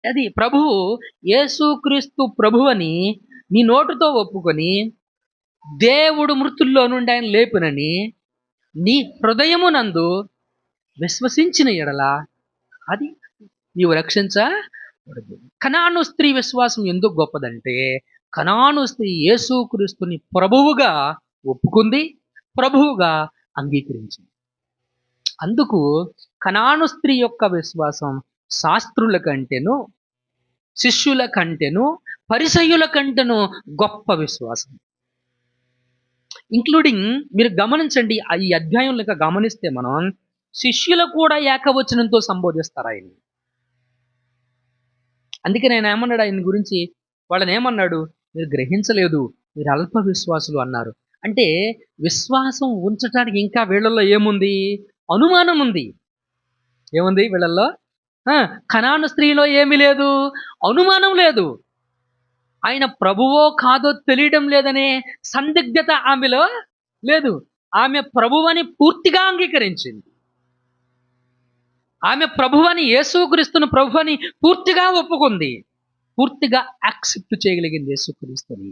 అది ప్రభువు యేసుక్రీస్తు ప్రభువని నీ నోటితో ఒప్పుకొని దేవుడు మృతుల్లో నుండి ఆయన లేపునని నీ హృదయమునందు విశ్వసించిన ఎడల అది నీవు రక్షించబడదు. కనాను స్త్రీ విశ్వాసం ఎందుకు గొప్పదంటే, కనాను స్త్రీ యేసుక్రీస్తుని ప్రభువుగా ఒప్పుకుంది, ప్రభువుగా అంగీకరించింది. అందుకు కనాను స్త్రీ యొక్క విశ్వాసం శాస్త్రుల కంటేను, శిష్యుల కంటేను, పరిసయ్యుల కంటేను గొప్ప విశ్వాసం. ఇంక్లూడింగ్ మీరు గమనించండి, ఈ అధ్యాయంలో గమనిస్తే మనం శిష్యులు కూడా ఏకవచనంతో సంబోధిస్తారు ఆయన్ని. అందుకే నేను ఏమన్నాడు ఆయన గురించి, వాళ్ళని ఏమన్నాడు, మీరు గ్రహించలేదు, మీరు అల్ప విశ్వాసులు అన్నారు. అంటే విశ్వాసం ఉంచటానికి ఇంకా వీళ్ళల్లో ఏముంది, అనుమానం ఉంది. ఏముంది వీళ్ళల్లో? కనాను స్త్రీలో ఏమీ లేదు, అనుమానం లేదు. ఆయన ప్రభువో కాదో తెలియడం లేదనే సందిగ్ధత ఆమెలో లేదు. ఆమె ప్రభువని పూర్తిగా అంగీకరించింది. ఆమె ప్రభువని, యేసుక్రీస్తును ప్రభువని పూర్తిగా ఒప్పుకుంది, పూర్తిగా యాక్సెప్ట్ చేయగలిగింది యేసుక్రీస్తుని.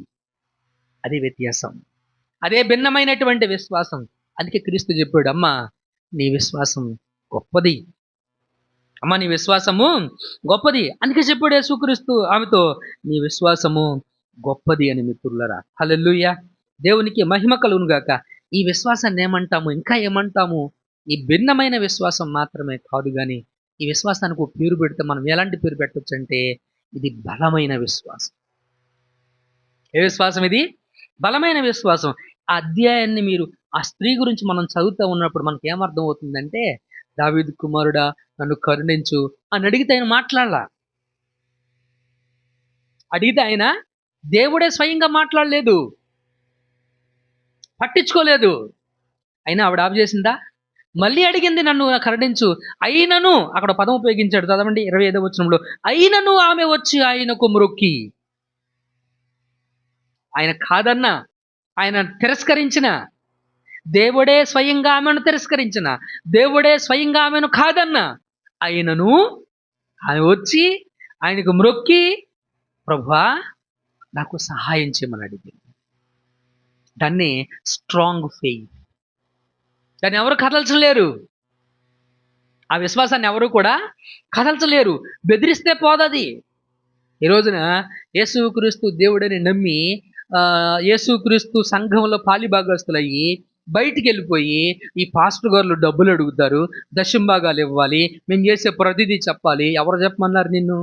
అదే వ్యత్యాసం, అదే భిన్నమైనటువంటి విశ్వాసం. అందుకే క్రీస్తు చెప్పాడు, అమ్మా నీ విశ్వాసం గొప్పది, అమ్మ నీ విశ్వాసము గొప్పది. అందుకే చెప్పాడు యేసుక్రీస్తు ఆమెతో, నీ విశ్వాసము గొప్పది అని. మిత్రులారా, హల్లెలూయా, దేవునికి మహిమ కలుగును గాక. ఈ విశ్వాసాన్ని ఏమంటాము, ఇంకా ఏమంటాము? ఈ భిన్నమైన విశ్వాసం మాత్రమే కాదు, కానీ ఈ విశ్వాసానికి ఒక పేరు పెడితే మనం ఎలాంటి పేరు పెట్టొచ్చు అంటే, ఇది బలమైన విశ్వాసం. ఏ విశ్వాసం ఇది? బలమైన విశ్వాసం. ఆ అధ్యాయాన్ని మీరు ఆ స్త్రీ గురించి మనం చదువుతూ ఉన్నప్పుడు మనకి ఏమర్థం అవుతుందంటే, దావీదు కుమారుడా నన్ను కరుణించు అని అడిగితే ఆయన మాట్లాడలా. అడిగితే ఆయన దేవుడే స్వయంగా మాట్లాడలేదు, పట్టించుకోలేదు. అయినా ఆవిడ ఆఫ్ చేసిందా? మళ్ళీ అడిగింది, నన్ను కరుణించు. అయినను, అక్కడ పదం ఉపయోగించాడు, చదవండి 25వ వచనంలో, అయినను ఆమె వచ్చి ఆయనకు మ్రొక్కి. ఆయన కాదన్నా, ఆయన తిరస్కరించిన, దేవుడే స్వయంగా ఆమెను తిరస్కరించిన, దేవుడే స్వయంగా ఆమెను కాదన్నా, అయినను ఆమె వచ్చి ఆయనకు మ్రొక్కి, ప్రభువా నాకు సహాయం చేయమని అడిగింది. దాన్ని స్ట్రాంగ్ ఫెయిత్. దాన్ని ఎవరు కదల్చలేరు. ఆ విశ్వాసాన్ని ఎవరు కూడా కదల్చలేరు. బెదిరిస్తే పోదది. ఈ రోజున యేసుక్రీస్తు దేవుడని నమ్మి యేసుక్రీస్తు సంఘంలో పాలిభాగస్తులయ్యి బయటికి వెళ్ళిపోయి ఈ పాస్టర్ గారులు డబ్బులు అడుగుతారు, దశంభాగాలు ఇవ్వాలి, మేము చేసే ప్రతిదీ చెప్పాలి. ఎవరు చెప్పమన్నారు నిన్ను?